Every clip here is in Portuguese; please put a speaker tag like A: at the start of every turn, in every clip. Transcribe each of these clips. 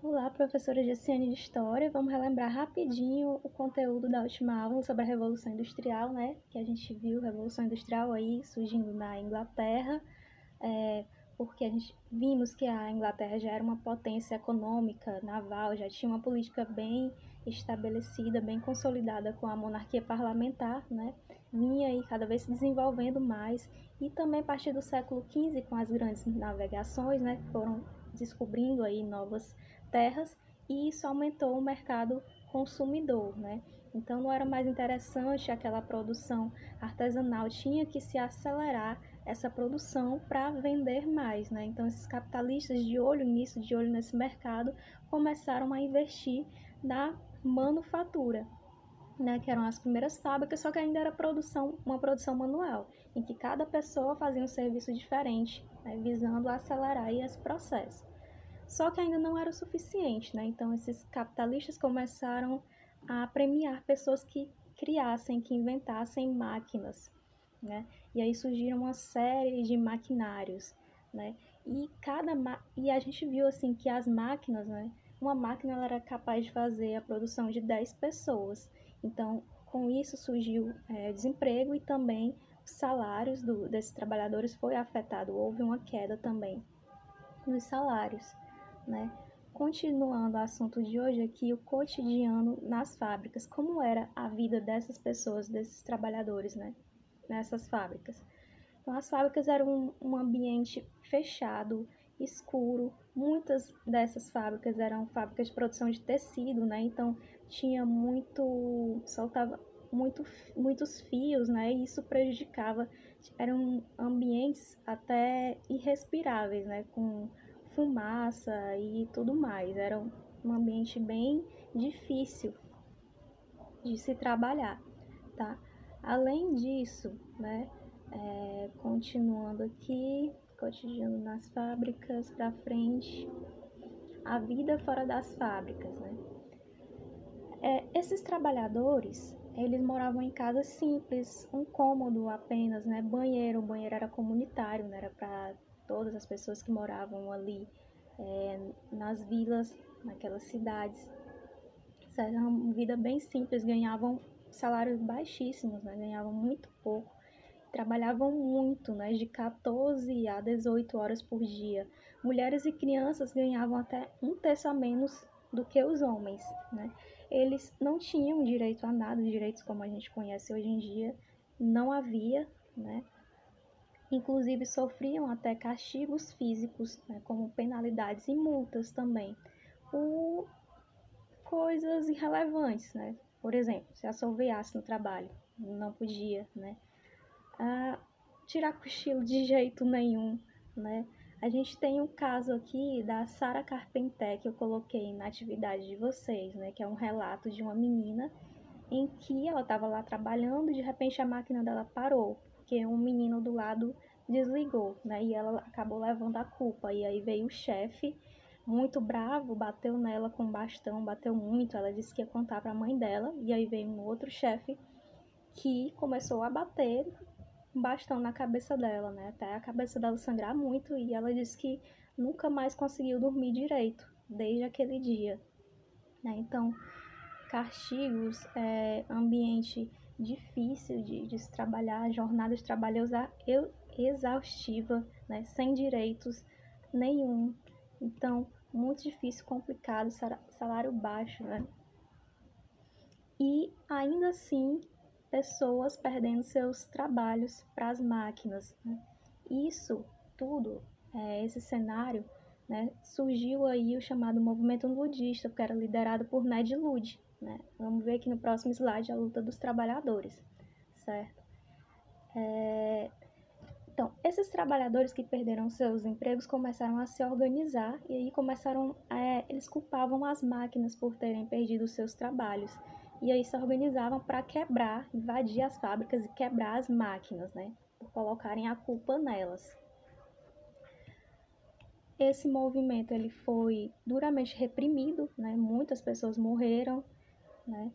A: Olá, professora Jessiane de História. Vamos relembrar rapidinho o conteúdo da última aula sobre a Revolução Industrial, né? Que a gente viu a Revolução Industrial aí surgindo na Inglaterra, porque a gente vimos que a Inglaterra já era uma potência econômica, naval, já tinha uma política bem estabelecida, bem consolidada com a monarquia parlamentar, né? Vinha aí cada vez se desenvolvendo mais, e também a partir do século XV, com as grandes navegações, né? Foram descobrindo aí novas terras, e isso aumentou o mercado consumidor, né? Então não era mais interessante aquela produção artesanal, tinha que se acelerar essa produção para vender mais, né? Então esses capitalistas de olho nisso, de olho nesse mercado, começaram a investir na manufatura, né, que eram as primeiras fábricas, só que ainda era uma produção manual, em que cada pessoa fazia um serviço diferente, né, visando acelerar esse processo. Só que ainda não era o suficiente, né? Então esses capitalistas começaram a premiar pessoas que criassem, que inventassem máquinas, né? E aí surgiram uma série de maquinários, né? E a gente viu assim que as máquinas, né? Uma máquina ela era capaz de fazer a produção de 10 pessoas. Então, com isso surgiu desemprego, e também os salários desses trabalhadores foi afetado. Houve uma queda também nos salários, né? Continuando o assunto de hoje aqui, o cotidiano nas fábricas. Como era a vida dessas pessoas, desses trabalhadores, né? Nessas fábricas. Então, as fábricas eram um ambiente fechado, escuro. Muitas dessas fábricas eram fábricas de produção de tecido, né? Então, soltava muitos fios, né? E isso prejudicava. Eram ambientes até irrespiráveis, né? Com fumaça e tudo mais. Era um ambiente bem difícil de se trabalhar, tá? Além disso, né? Continuando aqui, cotidiano nas fábricas, para frente, a vida fora das fábricas, né? Esses trabalhadores, eles moravam em casas simples, um cômodo apenas, né? O banheiro era comunitário, né? Era para todas as pessoas que moravam ali nas vilas, naquelas cidades. Era uma vida bem simples, ganhavam salários baixíssimos, né? Ganhavam muito pouco, trabalhavam muito, né? De 14 a 18 horas por dia. Mulheres e crianças ganhavam até um terço a menos do que os homens, né? Eles não tinham direito a nada, direitos como a gente conhece hoje em dia, não havia, né? Inclusive sofriam até castigos físicos, né? Como penalidades e multas também, por coisas irrelevantes, né? Por exemplo, se assoviasse no trabalho, não podia, né? Tirar cochilo de jeito nenhum, né? A gente tem um caso aqui da Sara Carpenter, que eu coloquei na atividade de vocês, né? Que é um relato de uma menina em que ela estava lá trabalhando e de repente a máquina dela parou, porque um menino do lado desligou, né? E ela acabou levando a culpa. E aí veio o chefe, muito bravo, bateu nela com um bastão, bateu muito. Ela disse que ia contar para a mãe dela. E aí veio um outro chefe que começou a bater um bastão na cabeça dela, né? Até a cabeça dela sangrar muito, e ela disse que nunca mais conseguiu dormir direito desde aquele dia, né? Então, castigos, ambiente difícil de se trabalhar, jornada de trabalho exaustiva, né? Sem direitos nenhum. Então, muito difícil, complicado, salário baixo, né? E ainda assim, pessoas perdendo seus trabalhos para as máquinas, né? Isso tudo, esse cenário, né, surgiu aí o chamado movimento ludista, que era liderado por Ned Ludd, né? Vamos ver aqui no próximo slide a luta dos trabalhadores, certo? Então, esses trabalhadores que perderam seus empregos começaram a se organizar, e aí eles culpavam as máquinas por terem perdido seus trabalhos. E aí se organizavam para quebrar, invadir as fábricas e quebrar as máquinas, né? Por colocarem a culpa nelas. Esse movimento ele foi duramente reprimido, né? Muitas pessoas morreram, né?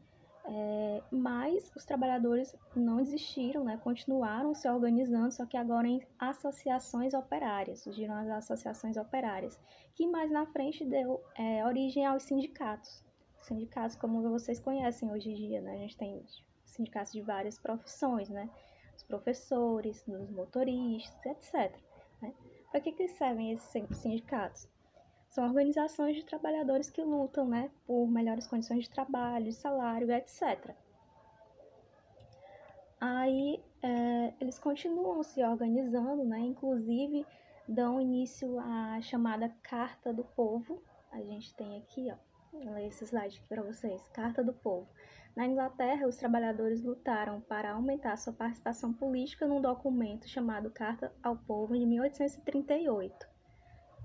A: Mas os trabalhadores não desistiram, né? Continuaram se organizando, só que agora em associações operárias, surgiram as associações operárias, que mais na frente deu origem aos sindicatos. Sindicatos como vocês conhecem hoje em dia, né? A gente tem sindicatos de várias profissões, né? Os professores, os motoristas, etc. Né? Para que servem esses sindicatos? São organizações de trabalhadores que lutam, né, por melhores condições de trabalho, salário, etc. Aí eles continuam se organizando, né, inclusive dão início à chamada Carta do Povo. A gente tem aqui, ó, vou ler esse slide aqui para vocês. Carta do Povo. Na Inglaterra, os trabalhadores lutaram para aumentar sua participação política num documento chamado Carta ao Povo de 1838.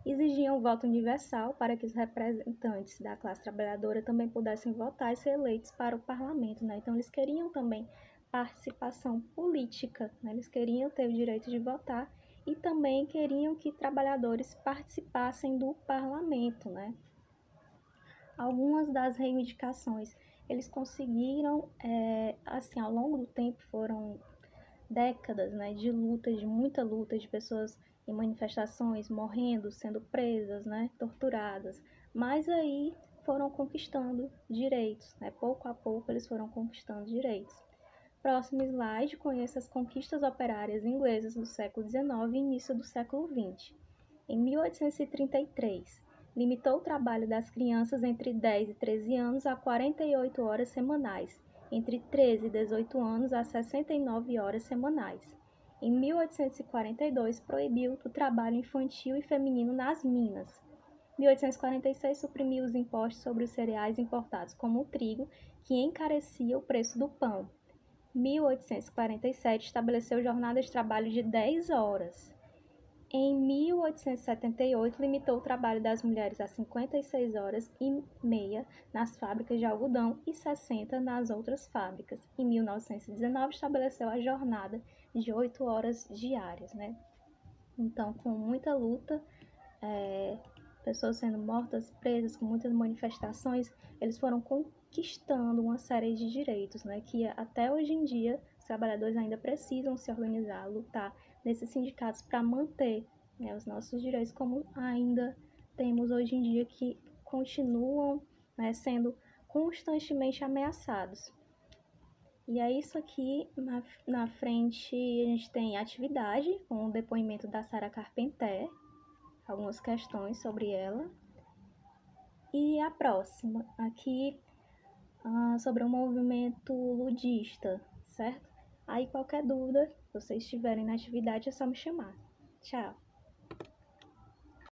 A: Exigiam o voto universal para que os representantes da classe trabalhadora também pudessem votar e ser eleitos para o parlamento, né? Então, eles queriam também participação política, né? Eles queriam ter o direito de votar e também queriam que trabalhadores participassem do parlamento, né? Algumas das reivindicações eles conseguiram, assim, ao longo do tempo foram décadas, né, de luta, de muita luta, de pessoas em manifestações morrendo, sendo presas, né, torturadas, mas aí foram conquistando direitos, né, pouco a pouco eles foram conquistando direitos. Próximo slide, conheça as conquistas operárias inglesas do século XIX e início do século XX. Em 1833, limitou o trabalho das crianças entre 10 e 13 anos a 48 horas semanais, entre 13 e 18 anos a 69 horas semanais. Em 1842, proibiu o trabalho infantil e feminino nas minas. Em 1846, suprimiu os impostos sobre os cereais importados, como o trigo, que encarecia o preço do pão. 1847, estabeleceu jornadas de trabalho de 10 horas. Em 1878, limitou o trabalho das mulheres a 56 horas e meia nas fábricas de algodão e 60 nas outras fábricas. Em 1919, estabeleceu a jornada de 8 horas diárias, né? Então, com muita luta, pessoas sendo mortas, presas, com muitas manifestações, eles foram conquistando uma série de direitos, né? Que até hoje em dia os trabalhadores ainda precisam se organizar, lutar nesses sindicatos para manter, né, os nossos direitos, como ainda temos hoje em dia, que continuam, né, sendo constantemente ameaçados. E é isso aqui, na frente a gente tem atividade, com o depoimento da Sara Carpenter, algumas questões sobre ela. E a próxima, aqui, sobre o movimento ludista, certo? Aí qualquer dúvida, se vocês estiverem na atividade, é só me chamar. Tchau!